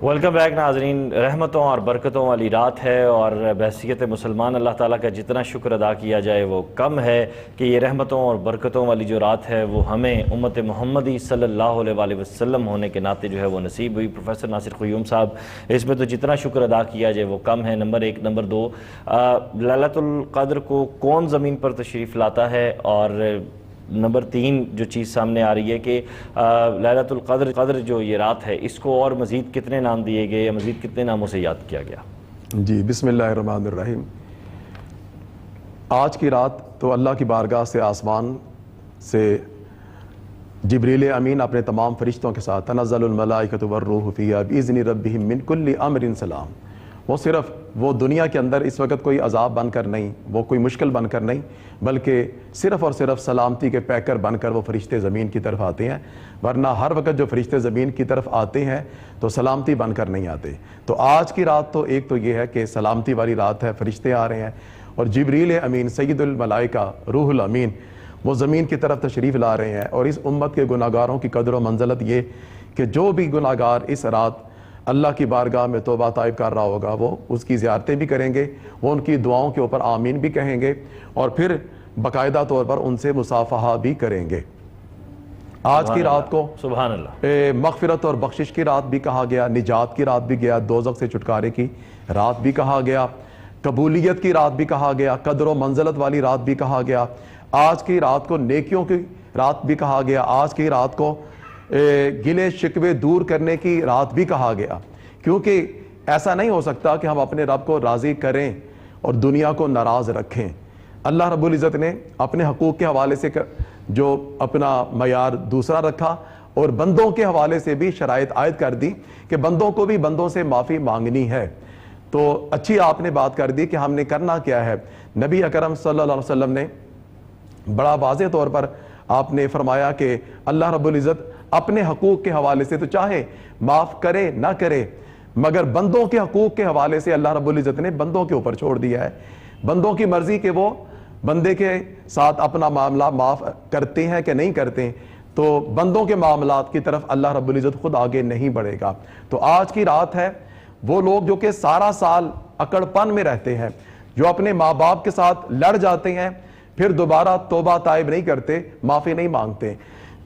ویلکم بیک ناظرین، رحمتوں اور برکتوں والی رات ہے، اور بحیثیت مسلمان اللہ تعالیٰ کا جتنا شکر ادا کیا جائے وہ کم ہے کہ یہ رحمتوں اور برکتوں والی جو رات ہے وہ ہمیں امت محمدی صلی اللہ علیہ وآلہ وسلم ہونے کے ناطے جو ہے وہ نصیب ہوئی۔ پروفیسر ناصر قیوم صاحب، اس میں تو جتنا شکر ادا کیا جائے وہ کم ہے، نمبر ایک۔ نمبر دو، لیلۃ القدر کو کون زمین پر تشریف لاتا ہے؟ اور نمبر تین جو چیز سامنے آ رہی ہے کہ لیلۃ القدر جو یہ رات ہے اس کو اور مزید کتنے نام دیے گئے یا مزید کتنے ناموں سے یاد کیا گیا؟ جی بسم اللہ الرحمن الرحیم۔ آج کی رات تو اللہ کی بارگاہ سے آسمان سے جبریل امین اپنے تمام فرشتوں کے ساتھ تنزل الملائکۃ والروح فیہا بإذن ربہم من کل امر سلام، وہ صرف وہ دنیا کے اندر اس وقت کوئی عذاب بن کر نہیں، وہ کوئی مشکل بن کر نہیں، بلکہ صرف اور صرف سلامتی کے پیکر بن کر وہ فرشتے زمین کی طرف آتے ہیں، ورنہ ہر وقت جو فرشتے زمین کی طرف آتے ہیں تو سلامتی بن کر نہیں آتے۔ تو آج کی رات تو ایک تو یہ ہے کہ سلامتی والی رات ہے، فرشتے آ رہے ہیں، اور جبریل امین سید الملائکہ روح الامین وہ زمین کی طرف تشریف لا رہے ہیں، اور اس امت کے گناہ گاروں کی قدر و منزلت یہ کہ جو بھی گناہ گار اس رات اللہ کی بارگاہ میں توبہ طائب کر رہا ہوگا وہ اس کی زیارتیں بھی کریں گے، وہ ان کی دعاؤں کے اوپر آمین بھی کہیں گے، اور پھر باقاعدہ طور پر ان سے مصافحہ بھی کریں گے۔ آج کی رات کو سبحان اللہ مغفرت اور بخشش کی رات بھی کہا گیا، نجات کی رات بھی گیا، دوزخ سے چھٹکارے کی رات بھی کہا گیا، قبولیت کی رات بھی کہا گیا، قدر و منزلت والی رات بھی کہا گیا۔ آج کی رات کو نیکیوں کی رات بھی کہا گیا، آج کی رات کو گلے شکوے دور کرنے کی رات بھی کہا گیا، کیونکہ ایسا نہیں ہو سکتا کہ ہم اپنے رب کو راضی کریں اور دنیا کو ناراض رکھیں۔ اللہ رب العزت نے اپنے حقوق کے حوالے سے جو اپنا معیار دوسرا رکھا، اور بندوں کے حوالے سے بھی شرائط عائد کر دی کہ بندوں کو بھی بندوں سے معافی مانگنی ہے۔ تو اچھی آپ نے بات کر دی کہ ہم نے کرنا کیا ہے۔ نبی اکرم صلی اللہ علیہ وسلم نے بڑا واضح طور پر آپ نے فرمایا کہ اللہ رب العزت اپنے حقوق کے حوالے سے تو چاہے معاف کرے نہ کرے، مگر بندوں کے حقوق کے حوالے سے اللہ رب العزت نے بندوں کے اوپر چھوڑ دیا ہے۔ بندوں کی مرضی کہ وہ بندے کے ساتھ اپنا معاملہ معاف کرتے ہیں کہ نہیں کرتے، تو بندوں کے معاملات کی طرف اللہ رب العزت خود آگے نہیں بڑھے گا۔ تو آج کی رات ہے، وہ لوگ جو کہ سارا سال اکڑ پن میں رہتے ہیں، جو اپنے ماں باپ کے ساتھ لڑ جاتے ہیں، پھر دوبارہ توبہ طائب نہیں کرتے، معافی نہیں مانگتے،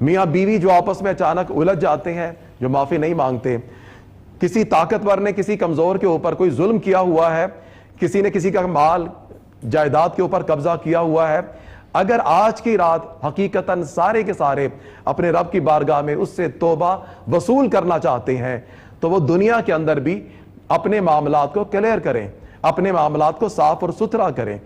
میاں بیوی جو آپس میں اچانک الجھ جاتے ہیں، جو معافی نہیں مانگتے، کسی طاقتور نے کسی کمزور کے اوپر کوئی ظلم کیا ہوا ہے، کسی نے کسی کا مال جائیداد کے اوپر قبضہ کیا ہوا ہے، اگر آج کی رات حقیقتاً سارے کے سارے اپنے رب کی بارگاہ میں اس سے توبہ وصول کرنا چاہتے ہیں تو وہ دنیا کے اندر بھی اپنے معاملات کو کلیئر کریں، اپنے معاملات کو صاف اور ستھرا کریں،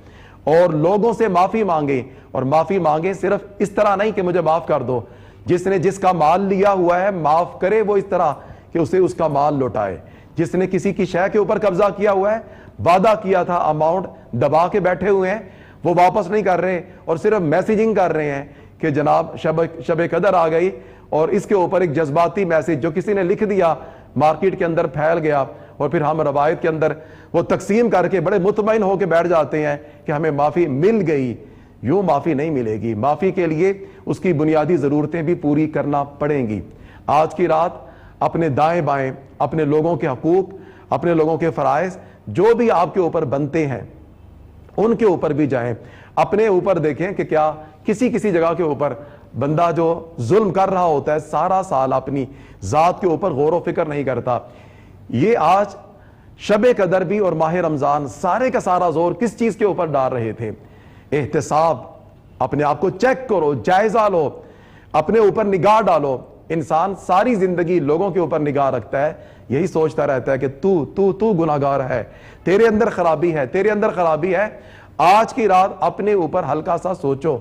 اور لوگوں سے معافی مانگیں، اور معافی مانگیں صرف اس طرح نہیں کہ مجھے معاف کر دو، جس نے جس کا مال لیا ہوا ہے معاف کرے وہ اس طرح کہ اسے اس کا مال لوٹائے. جس نے کسی کی شے کے اوپر قبضہ کیا ہوا ہے, وعدہ کیا تھا, اماؤنٹ دبا کے بیٹھے ہوئے ہیں, وہ واپس نہیں کر رہے اور صرف میسیجنگ کر رہے ہیں کہ جناب شب قدر آ گئی, اور اس کے اوپر ایک جذباتی میسیج جو کسی نے لکھ دیا مارکیٹ کے اندر پھیل گیا, اور پھر ہم روایت کے اندر وہ تقسیم کر کے بڑے مطمئن ہو کے بیٹھ جاتے ہیں کہ ہمیں معافی مل گئی. یوں معافی نہیں ملے گی. معافی کے لیے اس کی بنیادی ضرورتیں بھی پوری کرنا پڑیں گی. آج کی رات اپنے دائیں بائیں, اپنے لوگوں کے حقوق, اپنے لوگوں کے فرائض جو بھی آپ کے اوپر بنتے ہیں ان کے اوپر بھی جائیں. اپنے اوپر دیکھیں کہ کیا کسی جگہ کے اوپر بندہ جو ظلم کر رہا ہوتا ہے سارا سال اپنی ذات کے اوپر غور و فکر نہیں کرتا. یہ آج شب قدر بھی اور ماہ رمضان سارے کا سارا زور کس چیز کے اوپر ڈال رہے تھے؟ احتساب. اپنے آپ کو چیک کرو, جائزہ لو, اپنے اوپر نگاہ ڈالو. انسان ساری زندگی لوگوں کے اوپر نگاہ رکھتا ہے, یہی سوچتا رہتا ہے کہ تو گناہگار ہے, تیرے اندر خرابی ہے, تیرے اندر خرابی ہے. آج کی رات اپنے اوپر ہلکا سا سوچو,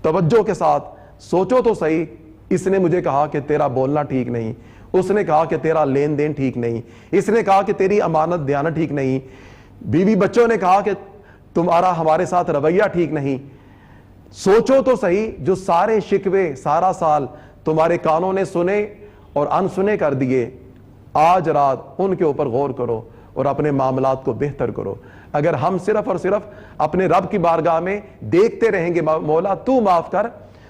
توجہ کے ساتھ سوچو تو صحیح. اس نے مجھے کہا کہ تیرا بولنا ٹھیک نہیں, اس نے کہا کہ تیرا لین دین ٹھیک نہیں, اس نے کہا کہ تیری امانت دیانت ٹھیک نہیں, بیوی بچوں نے کہا کہ تمہارا ہمارے ساتھ رویہ ٹھیک نہیں. سوچو تو صحیح, جو سارے شکوے سارا سال تمہارے کانوں نے سنے اور انسنے کر دیے, آج رات ان کے اوپر غور کرو اور اپنے معاملات کو بہتر کرو. اگر ہم صرف اور صرف اپنے رب کی بارگاہ میں دیکھتے رہیں گے مولا تو معاف کر,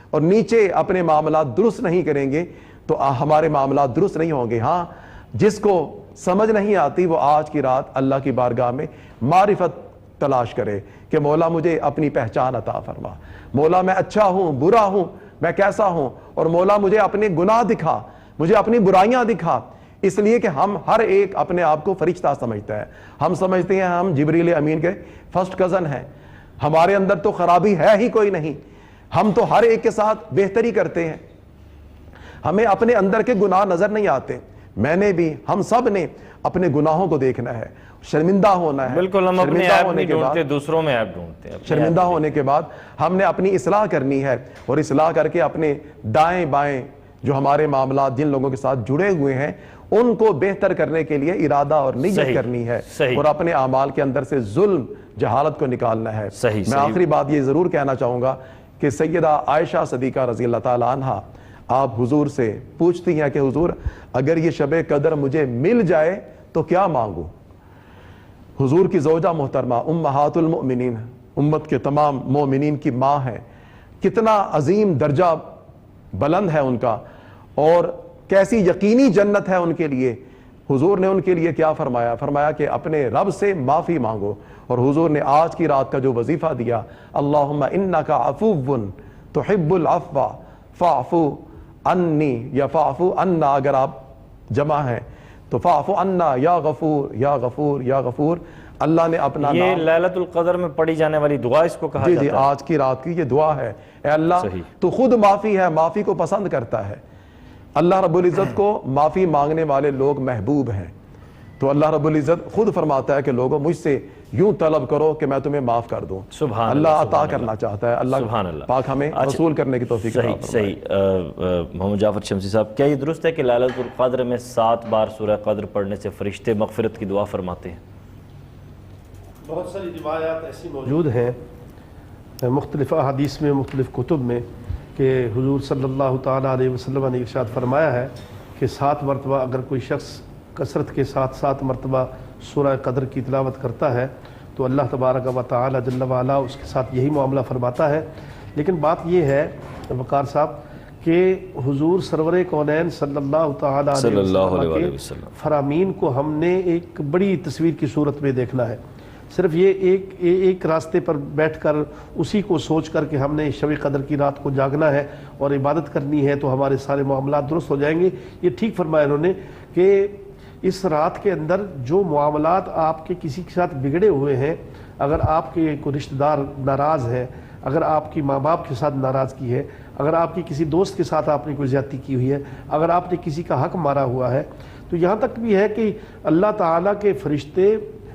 اور نیچے اپنے معاملات درست نہیں کریں گے تو ہمارے معاملات درست نہیں ہوں گے. ہاں, جس کو سمجھ نہیں آتی وہ آج کی رات اللہ کی بارگاہ میں معرفت تلاش کرے کہ مولا مجھے اپنی پہچان عطا فرما, مولا میں اچھا ہوں, برا ہوں, میں کیسا ہوں, اور مولا مجھے اپنے گناہ دکھا, مجھے اپنی برائیاں دکھا. اس لیے کہ ہم ہر ایک اپنے آپ کو فرشتہ سمجھتا ہے. ہم سمجھتے ہیں ہم جبریل امین کے فرسٹ کزن ہیں, ہمارے اندر تو خرابی ہے ہی کوئی نہیں, ہم تو ہر ایک کے ساتھ بہتری کرتے ہیں, ہمیں اپنے اندر کے گناہ نظر نہیں آتے. میں نے بھی, ہم سب نے اپنے گناہوں کو دیکھنا ہے, شرمندہ ہونا ہے. بالکل, ہم اپنے عیب نہیں ڈھونڈتے, دوسروں میں عیب ڈھونڈتے ہیں. شرمندہ ہونے کے بعد ہم نے اپنی اصلاح کرنی ہے, اور اصلاح کر کے اپنے دائیں بائیں جو ہمارے معاملات جن لوگوں کے ساتھ جڑے ہوئے ہیں ان کو بہتر کرنے کے لیے ارادہ اور نیت کرنی ہے, اور اپنے اعمال کے اندر سے ظلم جہالت کو نکالنا ہے. میں آخری بات یہ ضرور کہنا چاہوں گا کہ سیدہ عائشہ صدیقہ رضی اللہ تعالیٰ عنہا آپ حضور سے پوچھتی ہیں کہ حضور اگر یہ شب قدر مجھے مل جائے تو کیا مانگوں؟ حضور کی زوجہ محترمہ امہات المؤمنین, امت کے تمام مومنین کی ماں ہے, کتنا عظیم درجہ بلند ہے ان کا, اور کیسی یقینی جنت ہے ان کے لیے. حضور نے ان کے لیے کیا فرمایا؟ فرمایا کہ اپنے رب سے معافی مانگو. اور حضور نے آج کی رات کا جو وظیفہ دیا, اللہم انکا عفو تحب العفو فاعفو انی, یا فاعفو عنا اگر آپ جمع ہیں تو فاعفو عنا یا غفور یا غفور یا غفور. اللہ نے اپنا یہ لیلۃ القدر میں پڑھی جانے والی دعا اس کو کہا جاتا ہے. جی آج کی رات کی یہ دعا ہے. اے اللہ تو خود معافی ہے, معافی کو پسند کرتا ہے. اللہ رب العزت کو معافی مانگنے والے لوگ محبوب ہیں, تو اللہ رب العزت خود فرماتا ہے کہ لوگوں مجھ سے یوں طلب کرو کہ میں تمہیں معاف کر دوں. سبحان اللہ عطا کرنا چاہتا ہے. اللہ پاک ہمیں وصول کرنے کی توفیق عطا فرمائے. صحیح. محمد جعفر شمسی صاحب, کیا یہ درست ہے کہ لیلۃ القدر میں 7 بار سورہ قدر پڑھنے سے فرشتے مغفرت کی دعا فرماتے ہیں؟ بہت ساری روایات ایسی موجود ہیں مختلف احادیث میں, مختلف کتب میں, کہ حضور صلی اللہ تعالیٰ علیہ وسلم نے ارشاد فرمایا ہے کہ 7 مرتبہ اگر کوئی شخص کثرت کے ساتھ 7 مرتبہ سورہ قدر کی تلاوت کرتا ہے تو اللہ تبارک و تعالیٰ جل وعلا اس کے ساتھ یہی معاملہ فرماتا ہے. لیکن بات یہ ہے وقار صاحب کہ حضور سرور کونین صلی اللہ تعالیٰ علیہ وسلم کے فرامین کو ہم نے ایک بڑی تصویر کی صورت میں دیکھنا ہے. صرف یہ ایک راستے پر بیٹھ کر اسی کو سوچ کر کہ ہم نے شب قدر کی رات کو جاگنا ہے اور عبادت کرنی ہے تو ہمارے سارے معاملات درست ہو جائیں گے, یہ ٹھیک فرمایا انہوں نے کہ اس رات کے اندر جو معاملات آپ کے کسی کے ساتھ بگڑے ہوئے ہیں, اگر آپ کے کوئی رشتہ دار ناراض ہے, اگر آپ کی ماں باپ کے ساتھ ناراضگی ہے, اگر آپ کی کسی دوست کے ساتھ آپ نے کوئی زیادتی کی ہوئی ہے, اگر آپ نے کسی کا حق مارا ہوا ہے, تو یہاں تک بھی ہے کہ اللہ تعالیٰ کے فرشتے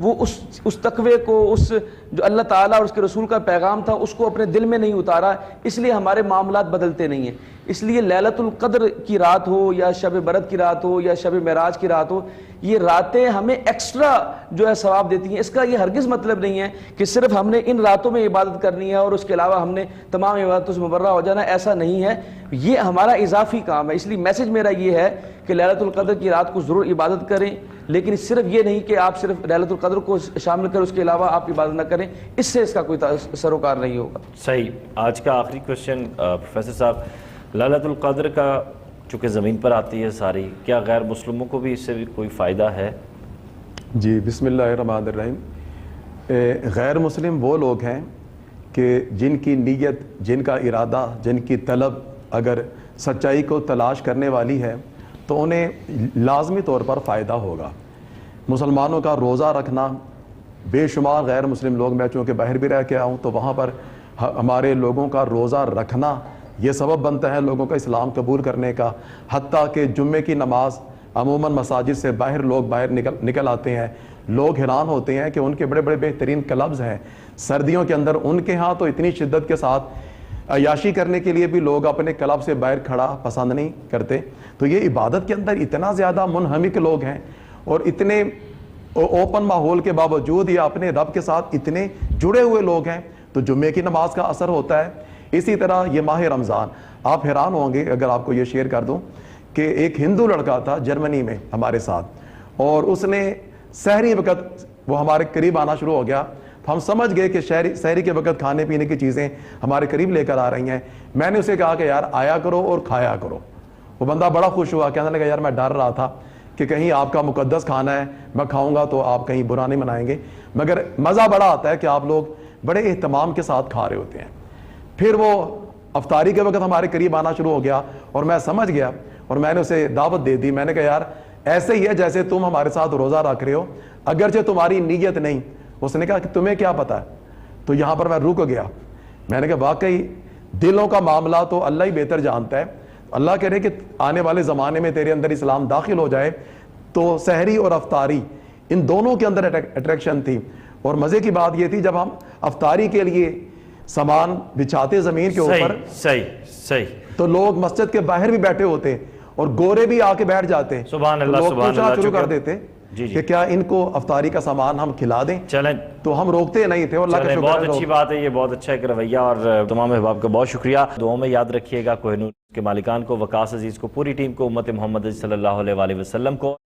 وہ اس تقوی کو، اس جو اللہ تعالیٰ اور اس کے رسول کا پیغام تھا اس کو اپنے دل میں نہیں اتارا، اس لیے ہمارے معاملات بدلتے نہیں ہیں۔ اس لیے لیلۃ القدر کی رات ہو یا شب برت کی رات ہو یا شب معراج کی رات ہو، یہ راتیں ہمیں ایکسٹرا جو ہے ثواب دیتی ہیں۔ اس کا یہ ہرگز مطلب نہیں ہے کہ صرف ہم نے ان راتوں میں عبادت کرنی ہے اور اس کے علاوہ ہم نے تمام عبادتوں سے مبرہ ہو جانا، ایسا نہیں ہے، یہ ہمارا اضافی کام ہے۔ اس لیے میسج میرا یہ ہے کہ لیلۃ القدر کی رات کو ضرور عبادت کریں، لیکن صرف یہ نہیں کہ آپ صرف لیلۃ القدر کو شامل کر اس کے علاوہ آپ عبادت نہ کریں، اس سے اس کا کوئی سروکار نہیں ہوگا۔ صحیح۔ آج کا آخری کوشچن پروفیسر صاحب، لیلۃ القدر کا چونکہ زمین پر آتی ہے ساری، کیا غیر مسلموں کو بھی اس سے بھی کوئی فائدہ ہے؟ جی بسم اللہ الرحمن الرحیم۔ غیر مسلم وہ لوگ ہیں کہ جن کی نیت، جن کا ارادہ، جن کی طلب اگر سچائی کو تلاش کرنے والی ہے تو انہیں لازمی طور پر فائدہ ہوگا۔ مسلمانوں کا روزہ رکھنا، بے شمار غیر مسلم لوگ، میں چونکہ باہر بھی رہ کے آؤں تو وہاں پر ہمارے لوگوں کا روزہ رکھنا یہ سبب بنتا ہے لوگوں کا اسلام قبول کرنے کا، حتیٰ کہ جمعے کی نماز عموماً مساجد سے باہر لوگ باہر نکل آتے ہیں، لوگ حیران ہوتے ہیں کہ ان کے بڑے بڑے بہترین کلبز ہیں سردیوں کے اندر، ان کے ہاں تو اتنی شدت کے ساتھ عیاشی کرنے کے لیے بھی لوگ اپنے کلب سے باہر کھڑا پسند نہیں کرتے۔ تو یہ عبادت کے اندر اتنا زیادہ منہمک لوگ ہیں اور اتنے اوپن ماحول کے باوجود یہ اپنے رب کے ساتھ اتنے جڑے ہوئے لوگ ہیں، تو جمعے کی نماز کا اثر ہوتا ہے۔ اسی طرح یہ ماہ رمضان، آپ حیران ہوں گے اگر آپ کو یہ شیئر کر دوں کہ ایک ہندو لڑکا تھا جرمنی میں ہمارے ساتھ، اور اس نے سحری وقت وہ ہمارے قریب آنا شروع ہو گیا، ہم سمجھ گئے کہ سحری کے وقت کھانے پینے کی چیزیں ہمارے قریب لے کر آ رہی ہیں۔ میں نے اسے کہا کہ یار آیا کرو اور کھایا کرو۔ وہ بندہ بڑا خوش ہوا، کہنے لگا یار میں ڈر رہا تھا کہ کہیں آپ کا مقدس کھانا ہے، میں کھاؤں گا تو آپ کہیں برا نہیں منائیں گے، مگر مزہ بڑا آتا ہے کہ آپ لوگ بڑے اہتمام کے ساتھ کھا رہے ہوتے ہیں۔ پھر وہ افطاری کے وقت ہمارے قریب آنا شروع ہو گیا اور میں سمجھ گیا اور میں نے اسے دعوت دے دی۔ میں نے کہا یار ایسے ہی ہے جیسے تم ہمارے ساتھ روزہ رکھ رہے ہو، اگرچہ تمہاری نیت نہیں۔ اس نے کہا کہ تمہیں کیا پتا ہے؟ تو یہاں پر میں رک گیا۔ میں نے کہا واقعی دلوں کا معاملہ تو اللہ ہی بہتر جانتا ہے۔ اللہ کہہ رہے کہ آنے والے زمانے میں تیرے اندر اسلام داخل ہو جائے۔ تو سحری اور افطاری ان دونوں کے اندر اٹریکشن تھی، اور مزے کی بات یہ تھی جب ہم افطاری کے لیے سامان بچھاتے زمین کے اوپر، صحیح تو لوگ مسجد کے باہر بھی بیٹھے ہوتے اور گورے بھی آ کے بیٹھ جاتے، سبحان اللہ، لوگ سبحان پوچھنا اللہ، شروع کر دیتے کہ کیا ان کو افطاری کا سامان ہم کھلا دیں؟ چلیں، تو ہم روکتے نہیں تھے، اور اللہ کا شکر ہے بہت اچھی بات ہے، یہ بہت اچھا ایک رویہ، اور تمام احباب کا بہت شکریہ۔ دعاؤں میں یاد رکھیے گا کوہ نور کے مالکان کو، وقاص عزیز کو، پوری ٹیم کو، امت محمد صلی اللہ علیہ وسلم کو۔